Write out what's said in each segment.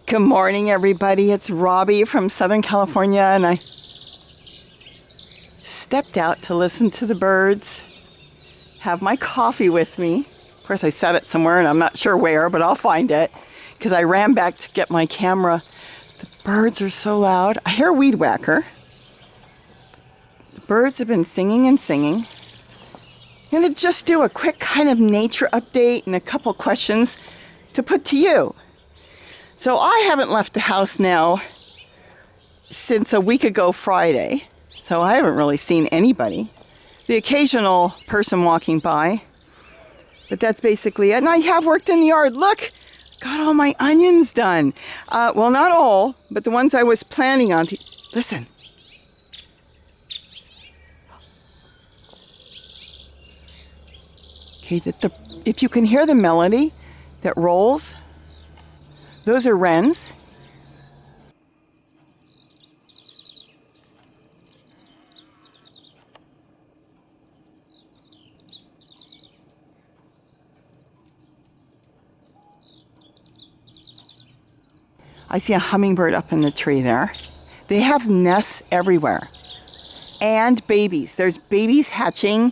Good morning, everybody. It's Robbie from Southern California, and I stepped out to listen to the birds, have my coffee with me. Of course, I set it somewhere, and I'm not sure where, but I'll find it, because I ran back to get my camera. The birds are so loud. I hear a weed whacker. The birds have been singing and singing. I'm going to just do a quick kind of nature update and a couple questions to put to you. So I haven't left the house now since a week ago Friday, so I haven't really seen anybody. The occasional person walking by, but that's basically it. And I have worked in the yard. Look, got all my onions done. Well, not all, but the ones I was planning on. Listen. Okay, if you can hear the melody that rolls, those are wrens. I see a hummingbird up in the tree there. They have nests everywhere. And babies. There's babies hatching.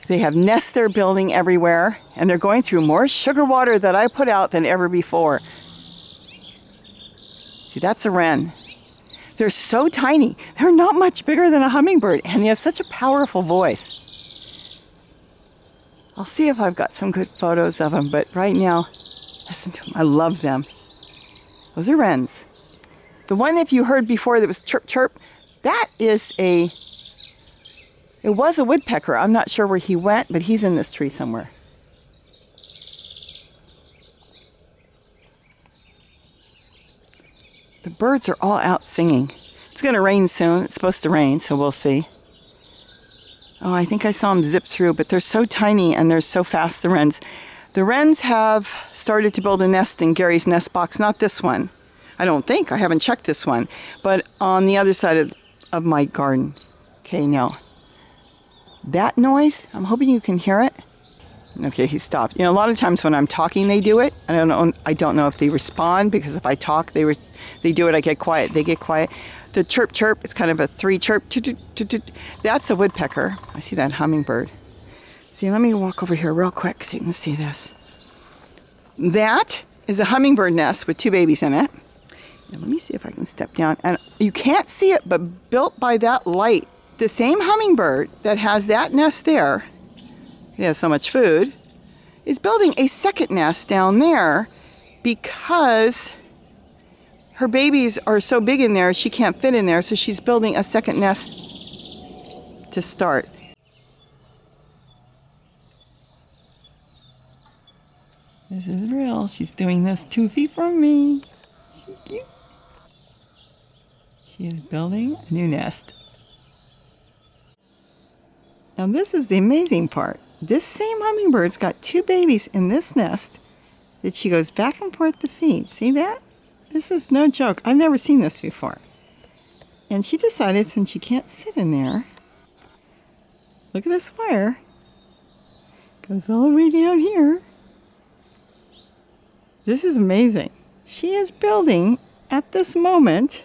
They have nests they're building everywhere. And they're going through more sugar water that I put out than ever before. See, that's a wren. They're so tiny. They're not much bigger than a hummingbird, and they have such a powerful voice. I'll see if I've got some good photos of them, but right now, listen to them. I love them. Those are wrens. The one, if you heard before, that was chirp chirp, that is it was a woodpecker. I'm not sure where he went, but he's in this tree somewhere. The birds are all out singing. It's going to rain soon. It's supposed to rain, so we'll see. Oh, I think I saw them zip through, but they're so tiny and they're so fast, the wrens. The wrens have started to build a nest in Gary's nest box. Not this one. I don't think. I haven't checked this one. But on the other side of my garden. Okay, now. That noise, I'm hoping you can hear it. Okay, he stopped. You know, a lot of times when I'm talking, they do it. I don't know if they respond, because if I talk, they do it. I get quiet. They get quiet. The chirp chirp is kind of a three chirp. That's a woodpecker. I see that hummingbird. See, let me walk over here real quick so you can see this. That is a hummingbird nest with two babies in it. And let me see if I can step down. And you can't see it, but built by that light. The same hummingbird that has that nest there, he has so much food, is building a second nest down there because her babies are so big in there, she can't fit in there, so she's building a second nest to start. This is real. She's doing this 2 feet from me. She's cute. She is building a new nest. Now this is the amazing part. This same hummingbird's got two babies in this nest that she goes back and forth to feed. See that? This is no joke. I've never seen this before. And she decided, since she can't sit in there, look at this wire. Goes all the way down here. This is amazing. She is building, at this moment,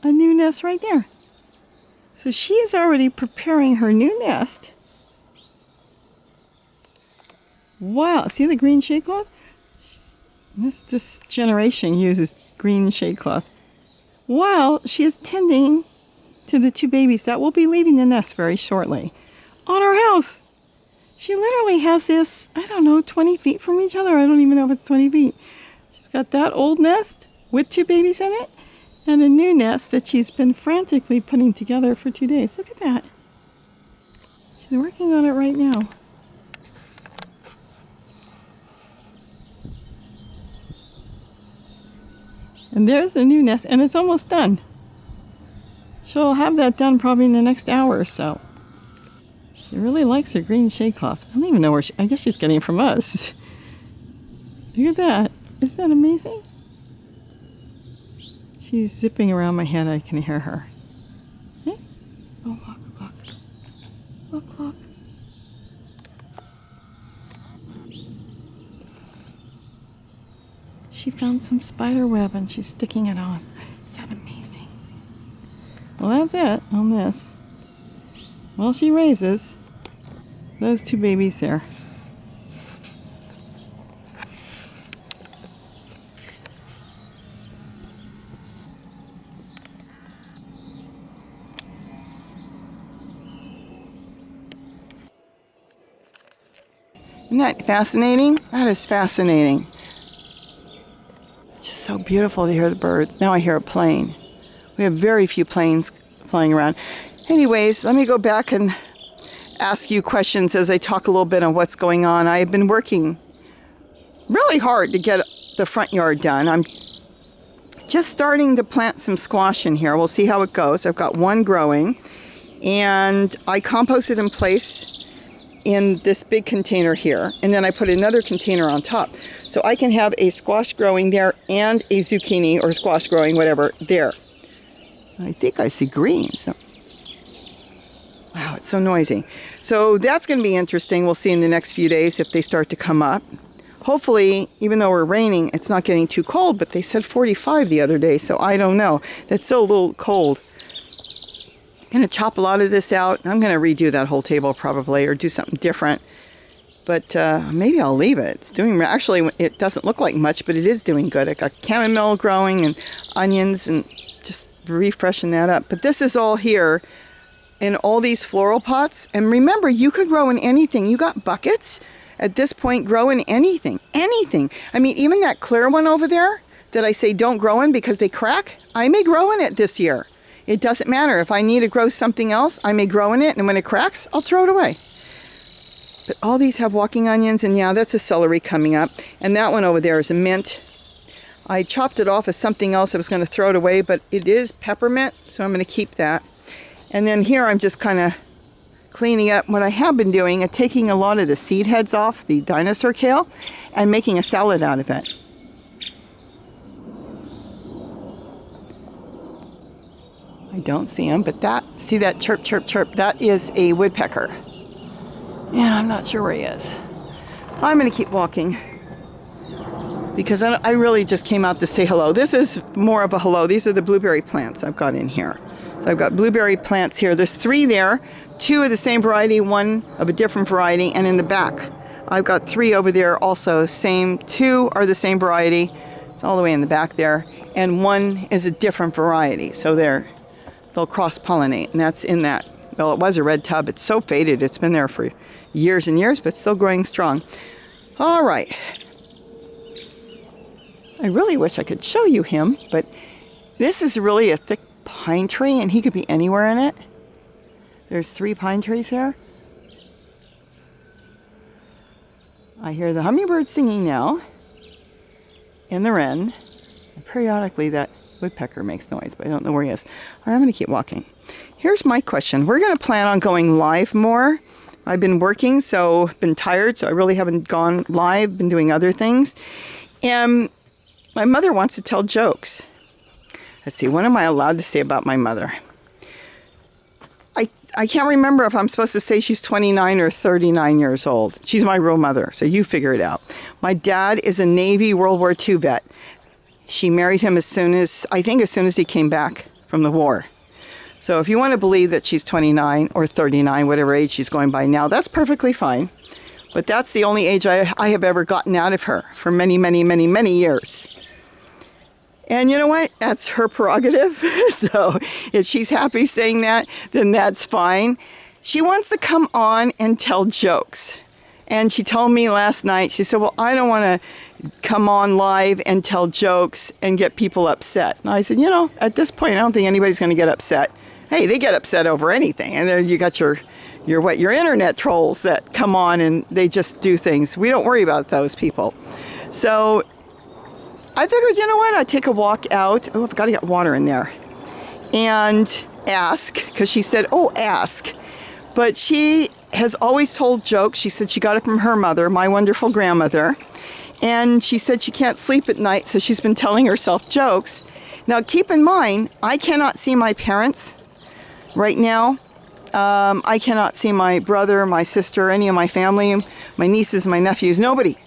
a new nest right there. So she is already preparing her new nest. Wow, see the green shade cloth? This generation uses green shade cloth. While she is tending to the two babies that will be leaving the nest very shortly. On her house! She literally has this, I don't know, 20 feet from each other. I don't even know if it's 20 feet. She's got that old nest with two babies in it, and a new nest that she's been frantically putting together for 2 days. Look at that. She's working on it right now. And there's the new nest, and it's almost done. She'll have that done probably in the next hour or so. She really likes her green shade cloth. I don't even know where I guess she's getting it from us. Look at that. Isn't that amazing? She's zipping around my head. I can hear her. Okay? Oh, look, look. Look, look. she found some spider web and she's sticking it on. Is that amazing? Well, that's it on this. Well, she raises those two babies there. Isn't that fascinating? That is fascinating. It's just so beautiful to hear the birds. Now I hear a plane. We have very few planes flying around. Anyways, let me go back and ask you questions as I talk a little bit on what's going on. I have been working really hard to get the front yard done. I'm just starting to plant some squash in here. We'll see how it goes. I've got one growing, and I composted in place in this big container here, and then I put another container on top. So I can have a squash growing there and a zucchini or squash growing, whatever, there. I think I see green. So. Wow, it's so noisy. So that's going to be interesting. We'll see in the next few days if they start to come up. Hopefully, even though we're raining, it's not getting too cold, but they said 45 the other day, so I don't know. That's still a little cold. I'm going to chop a lot of this out. I'm going to redo that whole table probably, or do something different. But maybe I'll leave it. It's doing, actually, it doesn't look like much, but it is doing good. I got chamomile growing and onions and just refreshing that up. But this is all here in all these floral pots. And remember, you could grow in anything. You got buckets at this point, grow in anything. Anything. I mean, even that clear one over there that I say don't grow in because they crack, I may grow in it this year. It doesn't matter. If I need to grow something else, I may grow in it, and when it cracks, I'll throw it away. But all these have walking onions, and yeah, that's a celery coming up. And that one over there is a mint. I chopped it off as something else. I was going to throw it away, but it is peppermint, so I'm going to keep that. And then here I'm just kind of cleaning up what I have been doing and taking a lot of the seed heads off the dinosaur kale and making a salad out of it. I don't see him, but see that chirp, chirp, chirp? That is a woodpecker. Yeah, I'm not sure where he is. I'm going to keep walking because I really just came out to say hello. This is more of a hello. These are the blueberry plants I've got in here. So I've got blueberry plants here. There's 3 there, 2 of the same variety, 1 of a different variety, and in the back I've got 3 over there also. Same, 2 are the same variety. It's all the way in the back there, and 1 is a different variety. So they'll cross-pollinate, and that's in that. Well, it was a red tub. It's so faded. It's been there for years and years, but still growing strong. All right. I really wish I could show you him, but this is really a thick pine tree, and he could be anywhere in it. There's 3 pine trees here. I hear the hummingbird singing now, and the wren. And periodically that woodpecker makes noise, but I don't know where he is. All right, I'm going to keep walking. Here's my question. We're going to plan on going live more. I've been working, so been tired, so I really haven't gone live, been doing other things. And my mother wants to tell jokes. Let's see, what am I allowed to say about my mother? I can't remember if I'm supposed to say she's 29 or 39 years old. She's my real mother, so you figure it out. My dad is a Navy World War II vet. She married him as soon as he came back from the war. So if you want to believe that she's 29 or 39, whatever age she's going by now, that's perfectly fine. But that's the only age I have ever gotten out of her for many, many, many, many years. And you know what? That's her prerogative. So if she's happy saying that, then that's fine. She wants to come on and tell jokes. And she told me last night, she said, well, I don't want to come on live and tell jokes and get people upset. And I said, at this point, I don't think anybody's going to get upset. Hey, they get upset over anything. And then you got your internet trolls that come on and they just do things. We don't worry about those people. So I figured, you know what? I'd take a walk out. Oh, I've got to get water in there. And ask, because she said, ask. But she has always told jokes. She said she got it from her mother, my wonderful grandmother. And she said she can't sleep at night, so she's been telling herself jokes. Now, keep in mind, I cannot see my parents right now. I cannot see my brother, my sister, any of my family, my nieces, my nephews, nobody.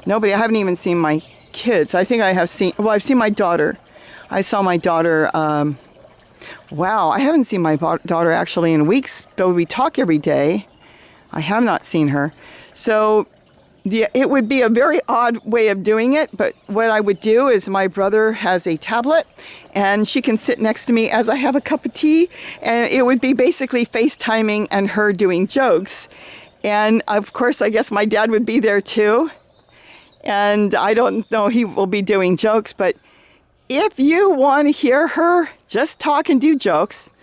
I haven't even seen my kids. I think I have seen, well, I've seen my daughter. I saw my daughter, wow, I haven't seen my daughter actually in weeks, though we talk every day. I have not seen her. So it would be a very odd way of doing it, but what I would do is my brother has a tablet and she can sit next to me as I have a cup of tea, and it would be basically FaceTiming and her doing jokes. And of course, I guess my dad would be there too. And I don't know, he will be doing jokes, but if you want to hear her just talk and do jokes,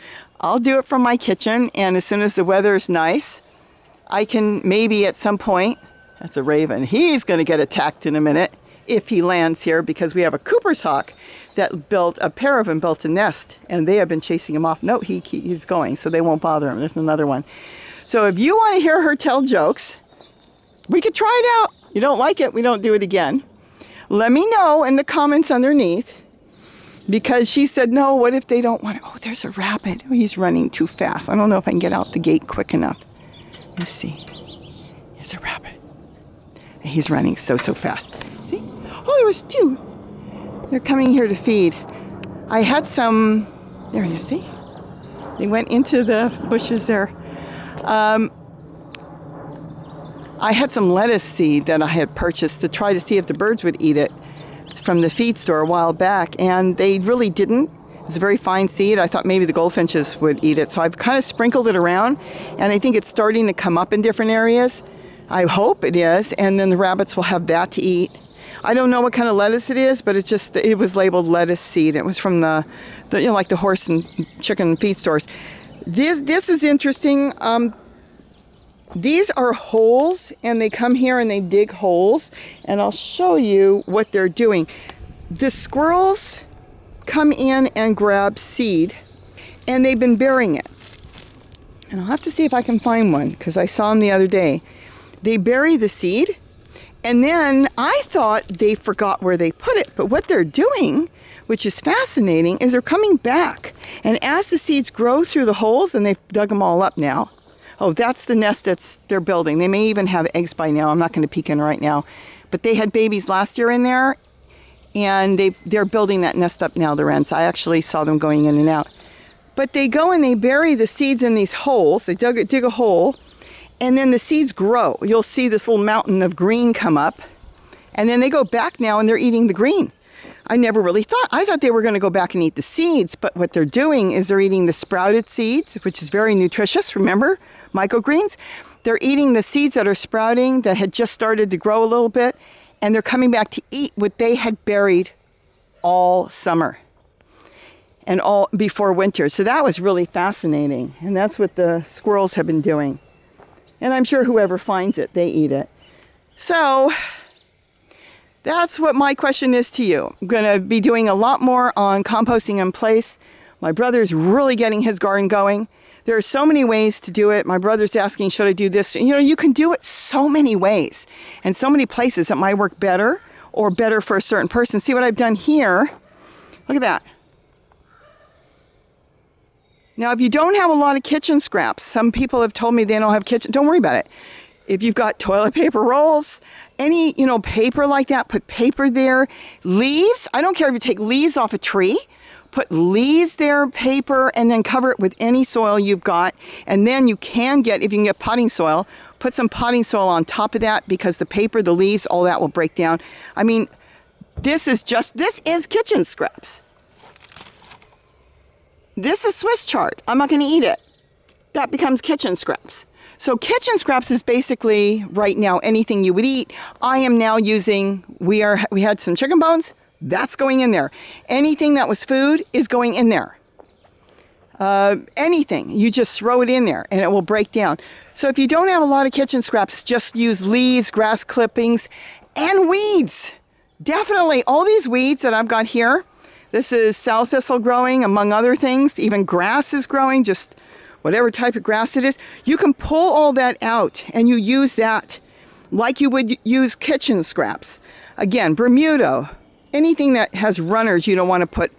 I'll do it from my kitchen, and as soon as the weather is nice, I can maybe at some point, that's a raven, he's going to get attacked in a minute if he lands here, because we have a Cooper's hawk that built, a pair of them built a nest, and they have been chasing him off. No, he's going, so they won't bother him. There's another one. So if you want to hear her tell jokes, we could try it out. You don't like it, we don't do it again. Let me know in the comments underneath, because she said, no, what if they don't want to? Oh, there's a rabbit. Oh, he's running too fast. I don't know if I can get out the gate quick enough. Let's see. There's a rabbit. He's running so fast. See? Oh, there was two. They're coming here to feed. I had some, there you see. They went into the bushes there. I had some lettuce seed that I had purchased to try to see if the birds would eat it from the feed store a while back, and they really didn't. It was a very fine seed. I thought maybe the goldfinches would eat it, so I've kind of sprinkled it around, and I think it's starting to come up in different areas. I hope it is, and then the rabbits will have that to eat. I don't know what kind of lettuce it is, but it was labeled lettuce seed. It was from the like the horse and chicken feed stores. This is interesting. These are holes, and they come here and they dig holes, and I'll show you what they're doing. The squirrels come in and grab seed, and they've been burying it. And I'll have to see if I can find one, because I saw them the other day. They bury the seed, and then I thought they forgot where they put it, but what they're doing, which is fascinating, is they're coming back, and as the seeds grow through the holes, and they've dug them all up now. Oh, that's the nest they're building. They may even have eggs by now. I'm not going to peek in right now. But they had babies last year in there, and they're building that nest up now, the wrens. I actually saw them going in and out. But they go and they bury the seeds in these holes. They dig a hole, and then the seeds grow. You'll see this little mountain of green come up, and then they go back now, and they're eating the green. I never really thought. I thought they were going to go back and eat the seeds, but what they're doing is they're eating the sprouted seeds, which is very nutritious, remember? Microgreens. They're eating the seeds that are sprouting, that had just started to grow a little bit, and they're coming back to eat what they had buried all summer and all before winter. So that was really fascinating, and that's what the squirrels have been doing. And I'm sure whoever finds it, they eat it. So that's what my question is to you. I'm going to be doing a lot more on composting in place. My brother's really getting his garden going. There are so many ways to do it. My brother's asking, should I do this? You know, you can do it so many ways and so many places that might work better or better for a certain person. See what I've done here? Look at that. Now, if you don't have a lot of kitchen scraps, some people have told me they don't have kitchen, don't worry about it. If you've got toilet paper rolls, any, paper like that, put paper there. Leaves, I don't care if you take leaves off a tree, put leaves there, paper, and then cover it with any soil you've got. And then you can get, if you can get potting soil, put some potting soil on top of that, because the paper, the leaves, all that will break down. I mean, this is kitchen scraps. This is Swiss chard. I'm not going to eat it. That becomes kitchen scraps. So kitchen scraps is basically, right now, anything you would eat. I am now using, we had some chicken bones, that's going in there. Anything that was food is going in there. Anything, you just throw it in there and it will break down. So if you don't have a lot of kitchen scraps, just use leaves, grass clippings, and weeds. Definitely, all these weeds that I've got here, this is sow thistle growing, among other things. Even grass is growing, just whatever type of grass it is. You can pull all that out and you use that like you would use kitchen scraps. Again, Bermuda, anything that has runners you don't want to put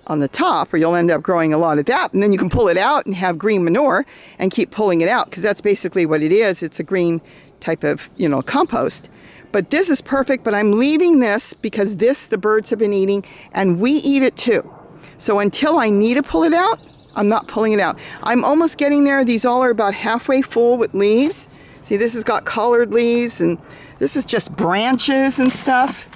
on the top, or you'll end up growing a lot of that. And then you can pull it out and have green manure and keep pulling it out, because that's basically what it is. It's a green type of, compost. But this is perfect, but I'm leaving this because this the birds have been eating, and we eat it too. So until I need to pull it out, I'm not pulling it out. I'm almost getting there. These all are about halfway full with leaves. See, this has got collared leaves, and this is just branches and stuff.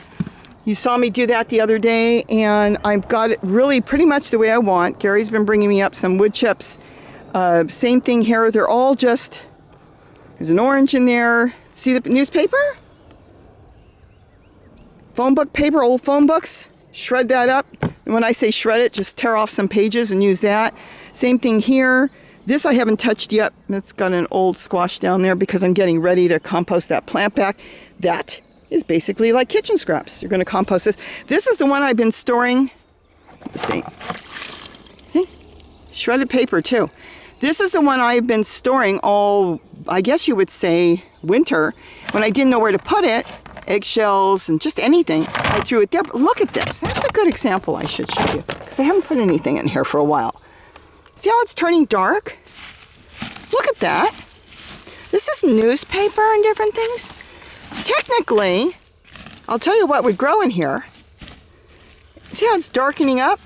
You saw me do that the other day, and I've got it really pretty much the way I want. Gary's been bringing me up some wood chips. Same thing here. They're all just, there's an orange in there. See the newspaper? Phone book paper, old phone books. Shred that up. And when I say shred it, just tear off some pages and use that. Same thing here. This I haven't touched yet. It's got an old squash down there because I'm getting ready to compost that plant back. That is basically like kitchen scraps. You're going to compost this. This is the one I've been storing. Let's see. See? Shredded paper too. This is the one I've been storing all, I guess you would say, winter. When I didn't know where to put it, eggshells and just anything, I threw it there. But look at this. That's a good example I should show you because I haven't put anything in here for a while. See how it's turning dark? Look at that. This is newspaper and different things. Technically, I'll tell you what would grow in here. See how it's darkening up?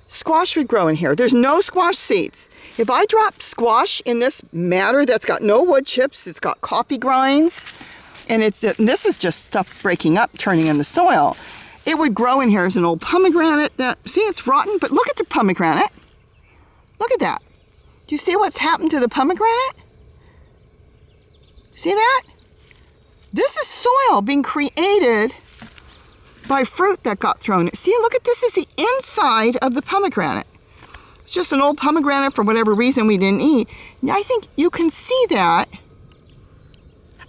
Squash would grow in here. There's no squash seeds. If I dropped squash in this matter that's got no wood chips, it's got coffee grinds, and this is just stuff breaking up, turning in the soil, it would grow in here as an old pomegranate that, see, it's rotten, but look at the pomegranate. Look at that. Do you see what's happened to the pomegranate? See that? This is soil being created by fruit that got thrown. See, look at this is the inside of the pomegranate. It's just an old pomegranate for whatever reason we didn't eat. Now, I think you can see that.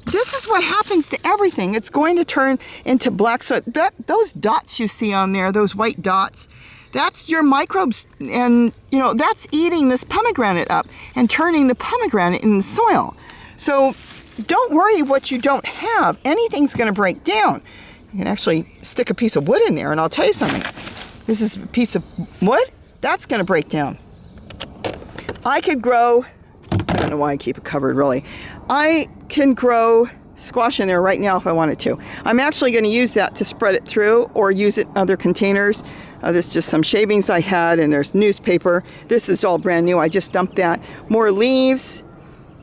This is what happens to everything. It's going to turn into black soil. Those dots you see on there, those white dots, that's your microbes, and you know that's eating this pomegranate up and turning the pomegranate into soil. So don't worry what you don't have. Anything's going to break down. You can actually stick a piece of wood in there, and I'll tell you something. This is a piece of wood. That's going to break down. I could grow, I don't know why I keep it covered really. I can grow squash in there right now if I wanted to. I'm actually going to use that to spread it through or use it in other containers. This is just some shavings I had, and there's newspaper. This is all brand new. I just dumped that. More leaves.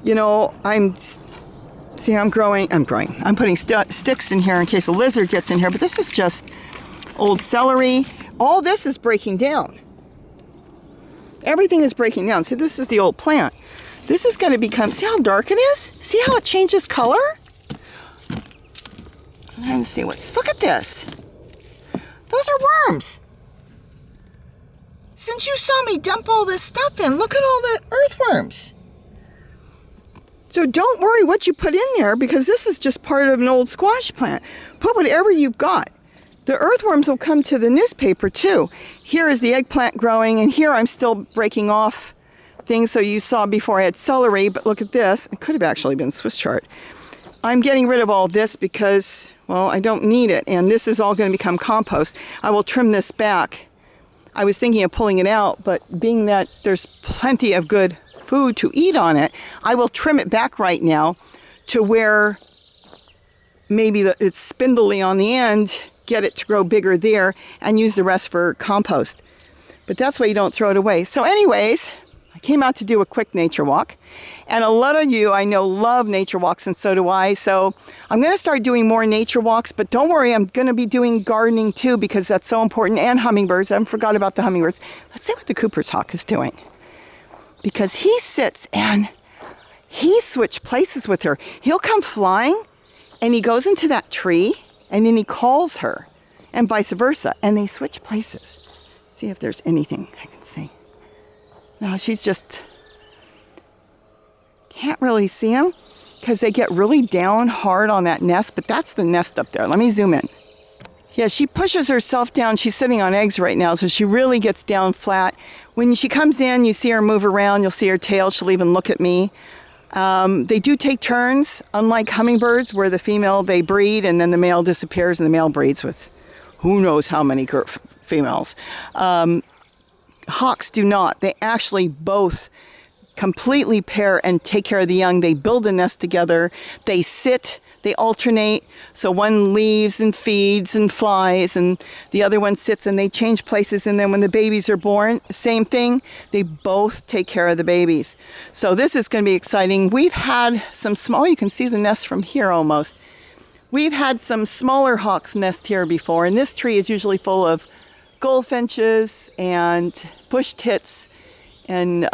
You know, I'm growing. I'm putting sticks in here in case a lizard gets in here, but this is just old celery. All this is breaking down. Everything is breaking down. See, this is the old plant. This is going to become, see how dark it is? See how it changes color? I'm trying to see look at this. Those are worms. Since you saw me dump all this stuff in, look at all the earthworms. So don't worry what you put in there because this is just part of an old squash plant. Put whatever you've got. The earthworms will come to the newspaper too. Here is the eggplant growing, and here I'm still breaking off things. So you saw before I had celery, but look at this. It could have actually been Swiss chard. I'm getting rid of all this because, well, I don't need it, and this is all going to become compost. I will trim this back. I was thinking of pulling it out, but being that there's plenty of good food to eat on it, I will trim it back right now to where maybe it's spindly on the end, get it to grow bigger there, and use the rest for compost. But that's why you don't throw it away. So anyways, I came out to do a quick nature walk, and a lot of you I know love nature walks, and so do I. So I'm going to start doing more nature walks, but don't worry, I'm going to be doing gardening too because that's so important, and hummingbirds. I forgot about the hummingbirds. Let's see what the Cooper's hawk is doing, because he sits and he switched places with her. He'll come flying and he goes into that tree and then he calls her, and vice versa, and they switch places. See if there's anything I can see. No, she's just, can't really see them because they get really down hard on that nest, but that's the nest up there. Let me zoom in. Yeah, she pushes herself down. She's sitting on eggs right now, so she really gets down flat. When she comes in, you see her move around. You'll see her tail. She'll even look at me. They do take turns, unlike hummingbirds, where the female, they breed, and then the male disappears, and the male breeds with who knows how many females. Hawks do not. They actually both completely pair and take care of the young. They build a nest together. They sit. They alternate. So one leaves and feeds and flies, and the other one sits, and they change places. And then when the babies are born, same thing. They both take care of the babies. So this is going to be exciting. We've had some small, you can see the nest from here almost. We've had some smaller hawks nest here before, and this tree is usually full of goldfinches and bush tits and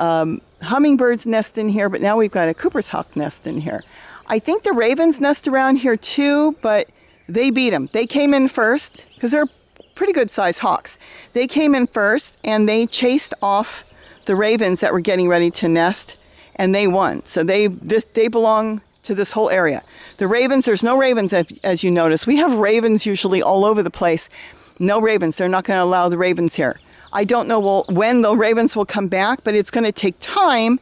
hummingbirds nest in here, but now we've got a Cooper's hawk nest in here. I think the ravens nest around here too, but they beat them. They came in first because they're pretty good sized hawks. They came in first and they chased off the ravens that were getting ready to nest, and they won. So they belong to this whole area. The ravens, there's no ravens as you notice. We have ravens usually all over the place. No ravens. They're not going to allow the ravens here. I don't know when the ravens will come back, but it's going to take time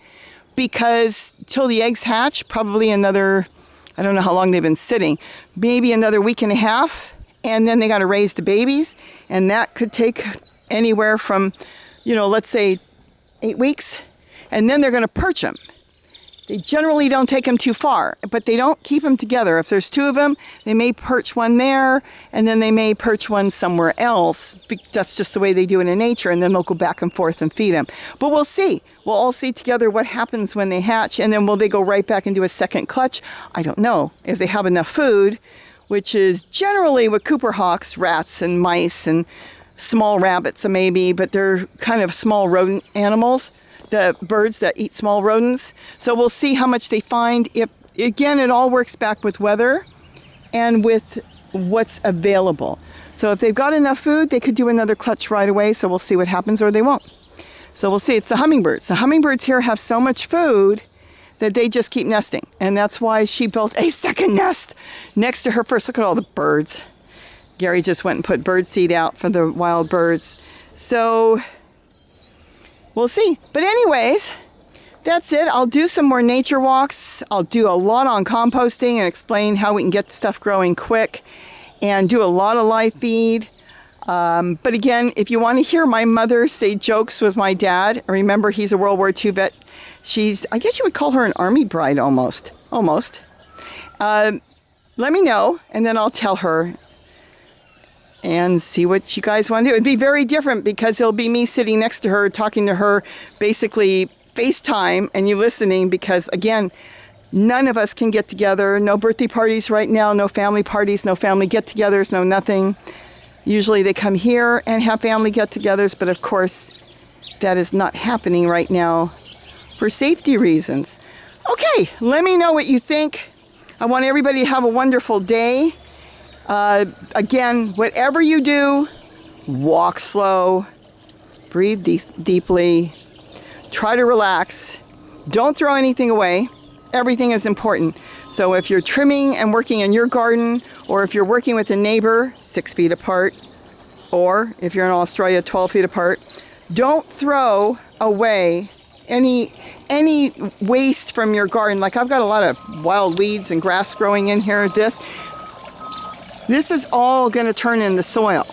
because till the eggs hatch, probably another, I don't know how long they've been sitting, maybe another week and a half, and then they got to raise the babies, and that could take anywhere from, let's say 8 weeks, and then they're going to perch them. They generally don't take them too far, but they don't keep them together. If there's 2 of them, they may perch one there, and then they may perch one somewhere else. That's just the way they do it in nature, and then they'll go back and forth and feed them. But we'll see. We'll all see together what happens when they hatch, and then will they go right back and do a second clutch? I don't know. If they have enough food, which is generally with Cooper hawks, rats and mice and small rabbits maybe, but they're kind of small rodent animals. The birds that eat small rodents. So we'll see how much they find. If again, it all works back with weather and with what's available. So if they've got enough food, they could do another clutch right away. So we'll see what happens, or they won't. So we'll see. It's the hummingbirds. The hummingbirds here have so much food that they just keep nesting. And that's why she built a second nest next to her first. Look at all the birds. Gary just went and put bird seed out for the wild birds. So we'll see. But anyways, that's it. I'll do some more nature walks. I'll do a lot on composting and explain how we can get stuff growing quick and do a lot of live feed. But again, if you want to hear my mother say jokes with my dad, remember he's a World War II vet. I guess you would call her an army bride almost. Let me know, and then I'll tell her and see what you guys want to do. It'd be very different because it'll be me sitting next to her, talking to her, basically FaceTime, and you listening, because again, none of us can get together. No birthday parties right now, no family parties, no family get-togethers, no nothing. Usually they come here and have family get-togethers, but of course, that is not happening right now for safety reasons. Okay, let me know what you think. I want everybody to have a wonderful day. Again, whatever you do, walk slow, breathe deeply, try to relax, don't throw anything away. Everything is important. So if you're trimming and working in your garden, or if you're working with a neighbor 6 feet apart, or if you're in Australia 12 feet apart, don't throw away any waste from your garden. Like I've got a lot of wild weeds and grass growing in here. This is all going to turn into soil.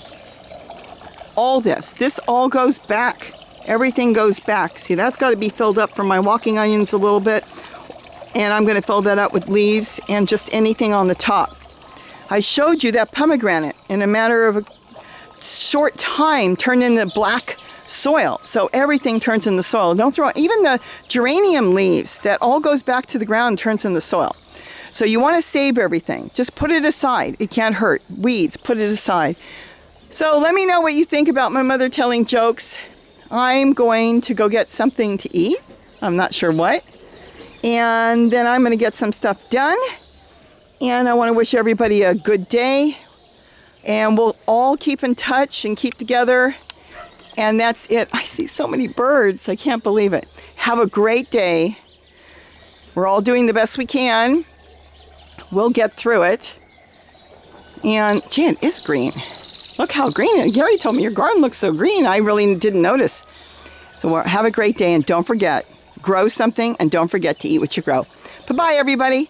All this all goes back. Everything goes back. See, that's got to be filled up from my walking onions a little bit. And I'm going to fill that up with leaves and just anything on the top. I showed you that pomegranate in a matter of a short time turned into black soil. So everything turns into soil. Don't throw even the geranium leaves. That all goes back to the ground and turns into soil. So you want to save everything. Just put it aside. It can't hurt. Weeds, put it aside. So let me know what you think about my mother telling jokes. I'm going to go get something to eat. I'm not sure what. And then I'm going to get some stuff done. And I want to wish everybody a good day. And we'll all keep in touch and keep together. And that's it. I see so many birds. I can't believe it. Have a great day. We're all doing the best we can. We'll get through it. And, gee, it is green. Look how green. Gary told me your garden looks so green. I really didn't notice. So have a great day. And don't forget, grow something and don't forget to eat what you grow. Bye-bye, everybody.